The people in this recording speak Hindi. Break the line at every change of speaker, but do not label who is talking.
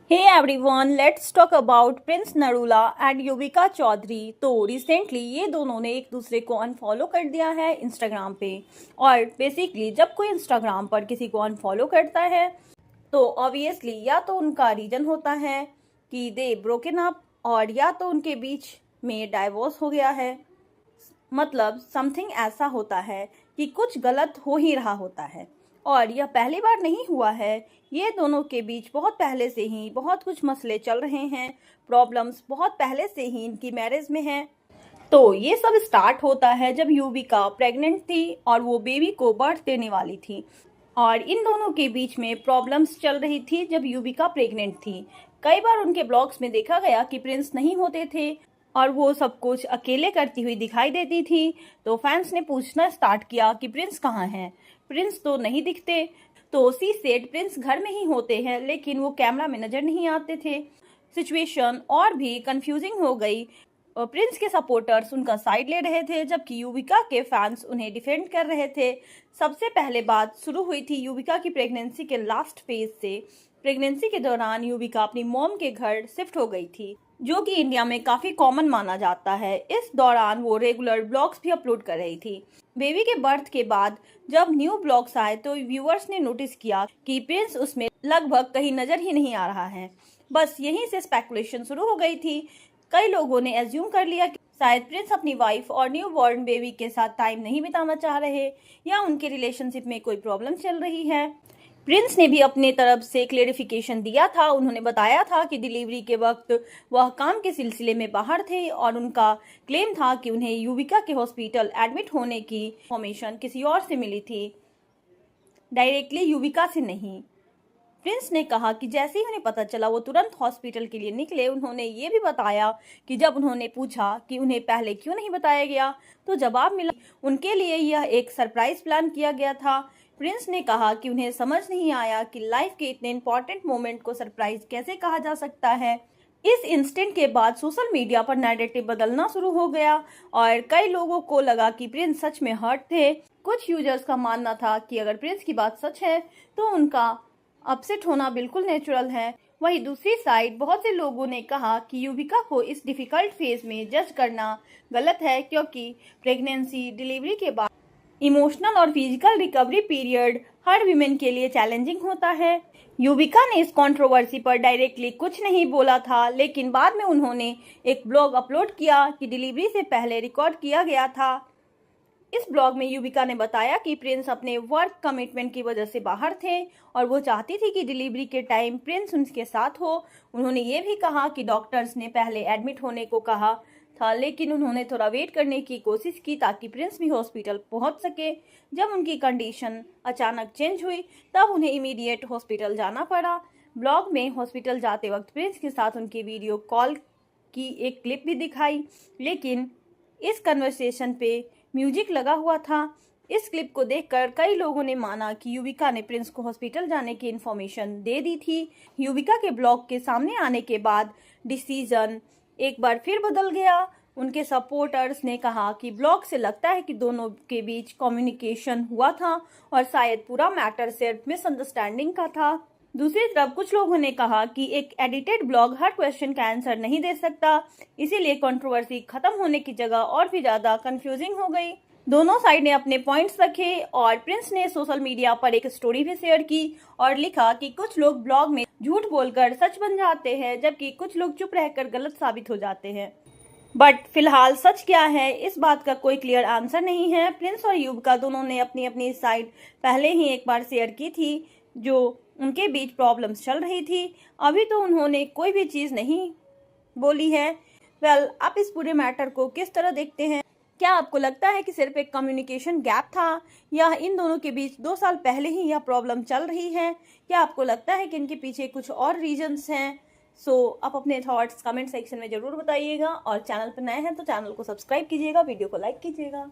Hey everyone, let's talk about Prince Narula and Yuvika Chaudhary. तो रिसेंटली ये दोनों ने एक दूसरे को अनफॉलो कर दिया है इंस्टाग्राम पे। और बेसिकली जब कोई इंस्टाग्राम पर किसी को अनफॉलो करता है तो ऑब्वियसली या तो उनका रीजन होता है कि दे ब्रोकन अप, और या तो उनके बीच में डाइवोर्स हो गया है। मतलब समथिंग ऐसा होता है कि कुछ गलत हो ही रहा होता है। और यह पहली बार नहीं हुआ है, ये दोनों के बीच बहुत पहले से ही बहुत कुछ मसले चल रहे हैं। प्रॉब्लम्स बहुत पहले से ही इनकी मैरिज में हैं। तो ये सब स्टार्ट होता है जब युविका प्रेग्नेंट थी और वो बेबी को बर्थ देने वाली थी। और इन दोनों के बीच में प्रॉब्लम्स चल रही थी जब युविका प्रेग्नेंट थी। कई बार उनके ब्लॉग्स में देखा गया कि प्रिंस नहीं होते थे और वो सब कुछ अकेले करती हुई दिखाई देती थी। तो फैंस ने पूछना स्टार्ट किया कि प्रिंस कहाँ हैं, प्रिंस तो नहीं दिखते। तो सी सेड प्रिंस घर में ही होते हैं, लेकिन वो कैमरा में नजर नहीं आते थे। सिचुएशन और भी कंफ्यूजिंग हो गई। प्रिंस के सपोर्टर्स उनका साइड ले रहे थे, जबकि युविका के फैंस उन्हें डिफेंड कर रहे थे। सबसे पहले बात शुरू हुई थी युविका की प्रेगनेंसी के लास्ट फेज से। प्रेगनेंसी के दौरान युविका अपनी मॉम के घर शिफ्ट हो गई थी, जो कि इंडिया में काफी कॉमन माना जाता है। इस दौरान वो रेगुलर ब्लॉग्स भी अपलोड कर रही थी। बेबी के बर्थ के बाद जब न्यू ब्लॉग्स आए तो व्यूअर्स ने नोटिस किया कि प्रिंस उसमें लगभग कहीं नजर ही नहीं आ रहा है। बस यहीं से स्पेकुलेशन शुरू हो गई थी। कई लोगों ने एज्यूम कर लिया कि शायद प्रिंस अपनी वाइफ और न्यू बॉर्न बेबी के साथ टाइम नहीं बिताना चाह रहे, या उनके रिलेशनशिप में कोई प्रॉब्लम चल रही है। प्रिंस ने भी अपने तरफ से क्लेरिफिकेशन दिया था। उन्होंने बताया था कि डिलीवरी के वक्त वह काम के सिलसिले में बाहर थे और उनका क्लेम था कि उन्हें युविका के हॉस्पिटल एडमिट होने की इंफॉर्मेशन किसी और से मिली थी, डायरेक्टली युविका से नहीं। प्रिंस ने कहा कि जैसे ही उन्हें पता चला वो तुरंत हॉस्पिटल के लिए निकले। उन्होंने ये भी बताया कि जब उन्होंने पूछा कि उन्हें पहले क्यों नहीं बताया गया, तो जवाब मिला उनके लिए यह एक सरप्राइज प्लान किया गया था। प्रिंस ने कहा कि उन्हें समझ नहीं आया कि लाइफ के इतने इंपॉर्टेंट मोमेंट को सरप्राइज कैसे कहा जा सकता है। इस इंसिडेंट के बाद सोशल मीडिया पर नैरेटिव बदलना शुरू हो गया और कई लोगों को लगा कि प्रिंस सच में हर्ट थे। कुछ यूजर्स का मानना था कि अगर प्रिंस की बात सच है तो उनका अपसेट होना बिल्कुल नेचुरल है। वहीं दूसरी साइड बहुत से लोगों ने कहा कि युविका को इस डिफिकल्ट फेज में जज करना गलत है, क्योंकि प्रेगनेंसी डिलीवरी के बाद इमोशनल और फिजिकल रिकवरी पीरियड हर वीमेन के लिए चैलेंजिंग होता है। युविका ने इस कंट्रोवर्सी पर डायरेक्टली कुछ नहीं बोला था, लेकिन बाद में उन्होंने एक ब्लॉग अपलोड किया कि डिलीवरी से पहले रिकॉर्ड किया गया था। इस ब्लॉग में युविका ने बताया कि प्रिंस अपने वर्क कमिटमेंट की वजह से बाहर थे और वो चाहती थी कि डिलीवरी के टाइम प्रिंस उनके साथ हो। उन्होंने ये भी कहा कि डॉक्टर्स ने पहले एडमिट होने को कहा था, लेकिन उन्होंने थोड़ा वेट करने की कोशिश की ताकि प्रिंस भी हॉस्पिटल पहुंच सके। जब उनकी कंडीशन अचानक चेंज हुई तब उन्हें इमीडिएट हॉस्पिटल जाना पड़ा। ब्लॉग में हॉस्पिटल जाते वक्त प्रिंस के साथ उनकी वीडियो कॉल की एक क्लिप भी दिखाई, लेकिन इस कन्वर्सेशन पे म्यूजिक लगा हुआ था। इस क्लिप को देखकर कई लोगों ने माना कि युविका ने प्रिंस को हॉस्पिटल जाने की इन्फॉर्मेशन दे दी थी। युविका के ब्लॉग के सामने आने के बाद डिसीजन एक बार फिर बदल गया। उनके सपोर्टर्स ने कहा कि ब्लॉग से लगता है कि दोनों के बीच कम्युनिकेशन हुआ था और शायद पूरा मैटर सिर्फ मिसअंडरस्टैंडिंग का था। दूसरी तरफ कुछ लोगों ने कहा कि एक एडिटेड ब्लॉग हर क्वेश्चन का आंसर नहीं दे सकता, इसीलिए कंट्रोवर्सी खत्म होने की जगह और भी ज्यादा कंफ्यूजिंग हो गई। दोनों साइड ने अपने पॉइंट्स रखे और प्रिंस ने सोशल मीडिया पर एक स्टोरी भी शेयर की और लिखा कि कुछ लोग ब्लॉग में झूठ बोलकर सच बन जाते हैं, जबकि कुछ लोग चुप रहकर गलत साबित हो जाते हैं। बट फिलहाल सच क्या है, इस बात का कोई क्लियर आंसर नहीं है। प्रिंस और युविका दोनों ने अपनी अपनी साइड पहले ही एक बार शेयर की थी, जो उनके बीच प्रॉब्लम्स चल रही थी। अभी तो उन्होंने कोई भी चीज़ नहीं बोली है। आप इस पूरे मैटर को किस तरह देखते हैं? क्या आपको लगता है कि सिर्फ एक कम्युनिकेशन गैप था, या इन दोनों के बीच 2 साल पहले ही यह प्रॉब्लम चल रही है? क्या आपको लगता है कि इनके पीछे कुछ और रीजंस हैं? आप अपने थॉट्स कमेंट सेक्शन में ज़रूर बताइएगा और चैनल पर नए हैं तो चैनल को सब्सक्राइब कीजिएगा, वीडियो को लाइक कीजिएगा।